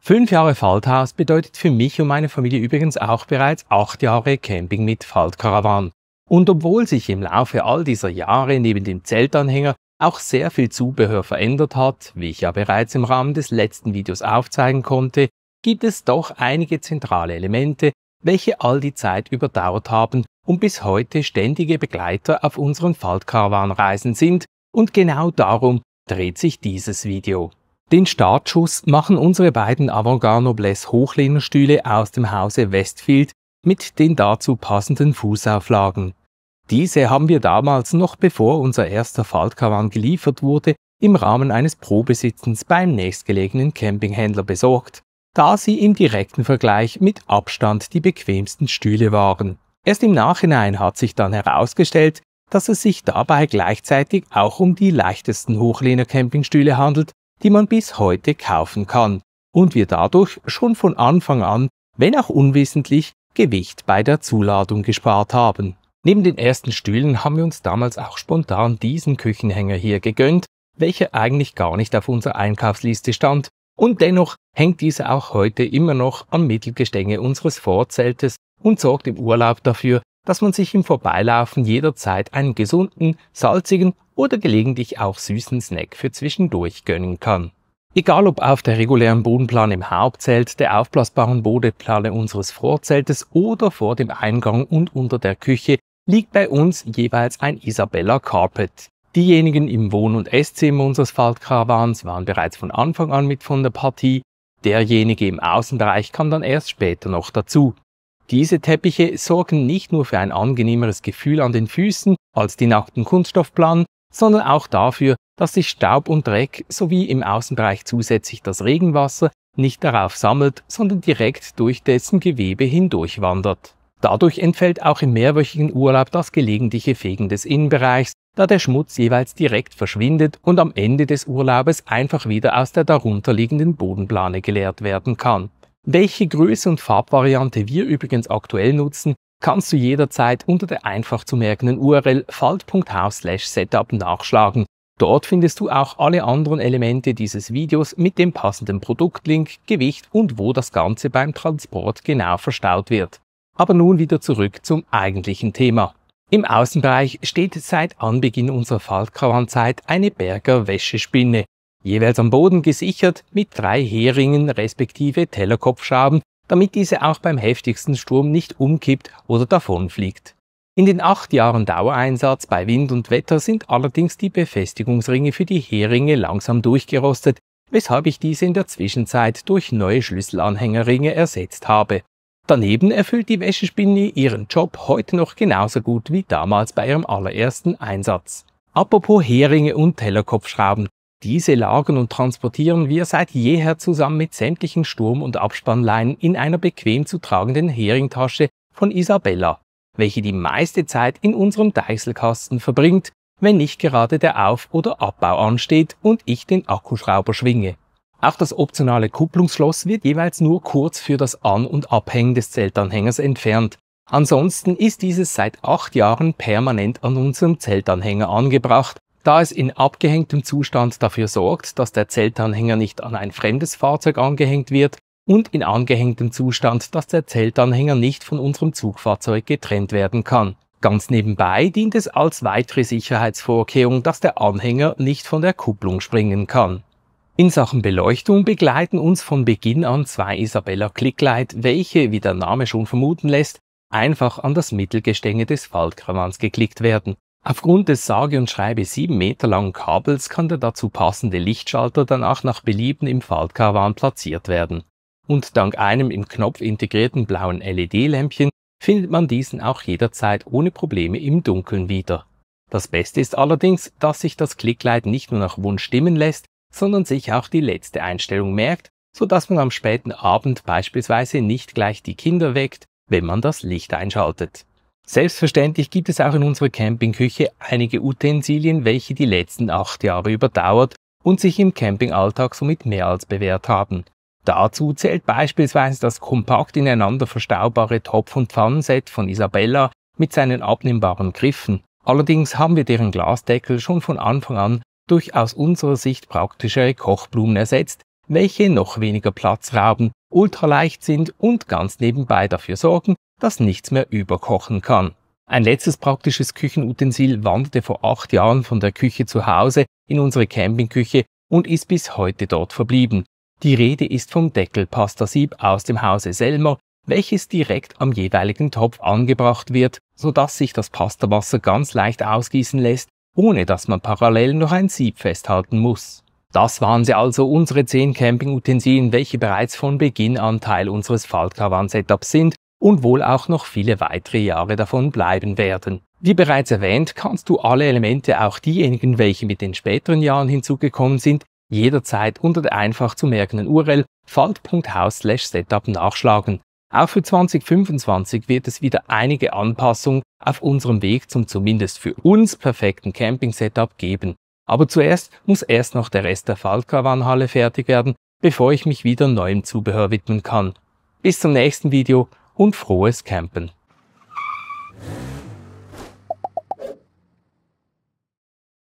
5 Jahre Falthaus bedeutet für mich und meine Familie übrigens auch bereits 8 Jahre Camping mit Faltkarawan. Und obwohl sich im Laufe all dieser Jahre neben dem Zeltanhänger auch sehr viel Zubehör verändert hat, wie ich ja bereits im Rahmen des letzten Videos aufzeigen konnte, gibt es doch einige zentrale Elemente, welche all die Zeit überdauert haben und bis heute ständige Begleiter auf unseren Faltkarawanreisen sind, und genau darum dreht sich dieses Video. Den Startschuss machen unsere beiden Avantgarde Noblesse Hochlehnerstühle aus dem Hause Westfield mit den dazu passenden Fußauflagen. Diese haben wir damals, noch bevor unser erster Faltkarawan geliefert wurde, im Rahmen eines Probesitzens beim nächstgelegenen Campinghändler besorgt, da sie im direkten Vergleich mit Abstand die bequemsten Stühle waren. Erst im Nachhinein hat sich dann herausgestellt, dass es sich dabei gleichzeitig auch um die leichtesten Hochlehner-Campingstühle handelt, die man bis heute kaufen kann, und wir dadurch schon von Anfang an, wenn auch unwissentlich, Gewicht bei der Zuladung gespart haben. Neben den ersten Stühlen haben wir uns damals auch spontan diesen Küchenhänger hier gegönnt, welcher eigentlich gar nicht auf unserer Einkaufsliste stand, und dennoch hängt dieser auch heute immer noch am Mittelgestänge unseres Vorzeltes und sorgt im Urlaub dafür, dass man sich im Vorbeilaufen jederzeit einen gesunden, salzigen oder gelegentlich auch süßen Snack für zwischendurch gönnen kann. Egal ob auf der regulären Bodenplane im Hauptzelt, der aufblasbaren Bodenplane unseres Vorzeltes oder vor dem Eingang und unter der Küche, liegt bei uns jeweils ein Isabella Carpet. Diejenigen im Wohn- und Esszimmer unseres Faltkarawans waren bereits von Anfang an mit von der Partie, derjenige im Außenbereich kam dann erst später noch dazu. Diese Teppiche sorgen nicht nur für ein angenehmeres Gefühl an den Füßen als die nackten Kunststoffplanen, sondern auch dafür, dass sich Staub und Dreck sowie im Außenbereich zusätzlich das Regenwasser nicht darauf sammelt, sondern direkt durch dessen Gewebe hindurch wandert. Dadurch entfällt auch im mehrwöchigen Urlaub das gelegentliche Fegen des Innenbereichs, da der Schmutz jeweils direkt verschwindet und am Ende des Urlaubes einfach wieder aus der darunterliegenden Bodenplane geleert werden kann. Welche Größe und Farbvariante wir übrigens aktuell nutzen, kannst du jederzeit unter der einfach zu merkenden URL falt.haus/setup nachschlagen. Dort findest du auch alle anderen Elemente dieses Videos mit dem passenden Produktlink, Gewicht und wo das Ganze beim Transport genau verstaut wird. Aber nun wieder zurück zum eigentlichen Thema. Im Außenbereich steht seit Anbeginn unserer Faltkarawanzeit eine Berger Wäschespinne, jeweils am Boden gesichert mit 3 Heringen respektive Tellerkopfschrauben, damit diese auch beim heftigsten Sturm nicht umkippt oder davonfliegt. In den 8 Jahren Dauereinsatz bei Wind und Wetter sind allerdings die Befestigungsringe für die Heringe langsam durchgerostet, weshalb ich diese in der Zwischenzeit durch neue Schlüsselanhängerringe ersetzt habe. Daneben erfüllt die Wäschespinne ihren Job heute noch genauso gut wie damals bei ihrem allerersten Einsatz. Apropos Heringe und Tellerkopfschrauben. Diese lagern und transportieren wir seit jeher zusammen mit sämtlichen Sturm- und Abspannleinen in einer bequem zu tragenden Heringtasche von Isabella, welche die meiste Zeit in unserem Deichselkasten verbringt, wenn nicht gerade der Auf- oder Abbau ansteht und ich den Akkuschrauber schwinge. Auch das optionale Kupplungsschloss wird jeweils nur kurz für das An- und Abhängen des Zeltanhängers entfernt. Ansonsten ist dieses seit 8 Jahren permanent an unserem Zeltanhänger angebracht, da es in abgehängtem Zustand dafür sorgt, dass der Zeltanhänger nicht an ein fremdes Fahrzeug angehängt wird, und in angehängtem Zustand, dass der Zeltanhänger nicht von unserem Zugfahrzeug getrennt werden kann. Ganz nebenbei dient es als weitere Sicherheitsvorkehrung, dass der Anhänger nicht von der Kupplung springen kann. In Sachen Beleuchtung begleiten uns von Beginn an 2 Isabella Clicklight, welche, wie der Name schon vermuten lässt, einfach an das Mittelgestänge des Faltkarawans geklickt werden. Aufgrund des sage und schreibe 7 Meter langen Kabels kann der dazu passende Lichtschalter danach nach Belieben im Faltkarawan platziert werden. Und dank einem im Knopf integrierten blauen LED-Lämpchen findet man diesen auch jederzeit ohne Probleme im Dunkeln wieder. Das Beste ist allerdings, dass sich das Clicklight nicht nur nach Wunsch stimmen lässt, sondern sich auch die letzte Einstellung merkt, sodass man am späten Abend beispielsweise nicht gleich die Kinder weckt, wenn man das Licht einschaltet. Selbstverständlich gibt es auch in unserer Campingküche einige Utensilien, welche die letzten 8 Jahre überdauert und sich im Campingalltag somit mehr als bewährt haben. Dazu zählt beispielsweise das kompakt ineinander verstaubare Topf- und Pfannenset von Isabella mit seinen abnehmbaren Griffen. Allerdings haben wir deren Glasdeckel schon von Anfang an durch aus unserer Sicht praktischere Kochblumen ersetzt, welche noch weniger Platz rauben, ultraleicht sind und ganz nebenbei dafür sorgen, dass nichts mehr überkochen kann. Ein letztes praktisches Küchenutensil wanderte vor 8 Jahren von der Küche zu Hause in unsere Campingküche und ist bis heute dort verblieben. Die Rede ist vom Deckelpastasieb aus dem Hause Selmer, welches direkt am jeweiligen Topf angebracht wird, sodass sich das Pastawasser ganz leicht ausgießen lässt, ohne dass man parallel noch ein Sieb festhalten muss. Das waren sie also, unsere 10 Campingutensilien, welche bereits von Beginn an Teil unseres Faltcaravan-Setups sind und wohl auch noch viele weitere Jahre davon bleiben werden. Wie bereits erwähnt, kannst du alle Elemente, auch diejenigen, welche mit den späteren Jahren hinzugekommen sind, jederzeit unter der einfach zu merkenden URL falt.house/setup nachschlagen. Auch für 2025 wird es wieder einige Anpassungen auf unserem Weg zum zumindest für uns perfekten Camping-Setup geben. Aber zuerst muss erst noch der Rest der Faltcaravan-Halle fertig werden, bevor ich mich wieder neuem Zubehör widmen kann. Bis zum nächsten Video und frohes Campen!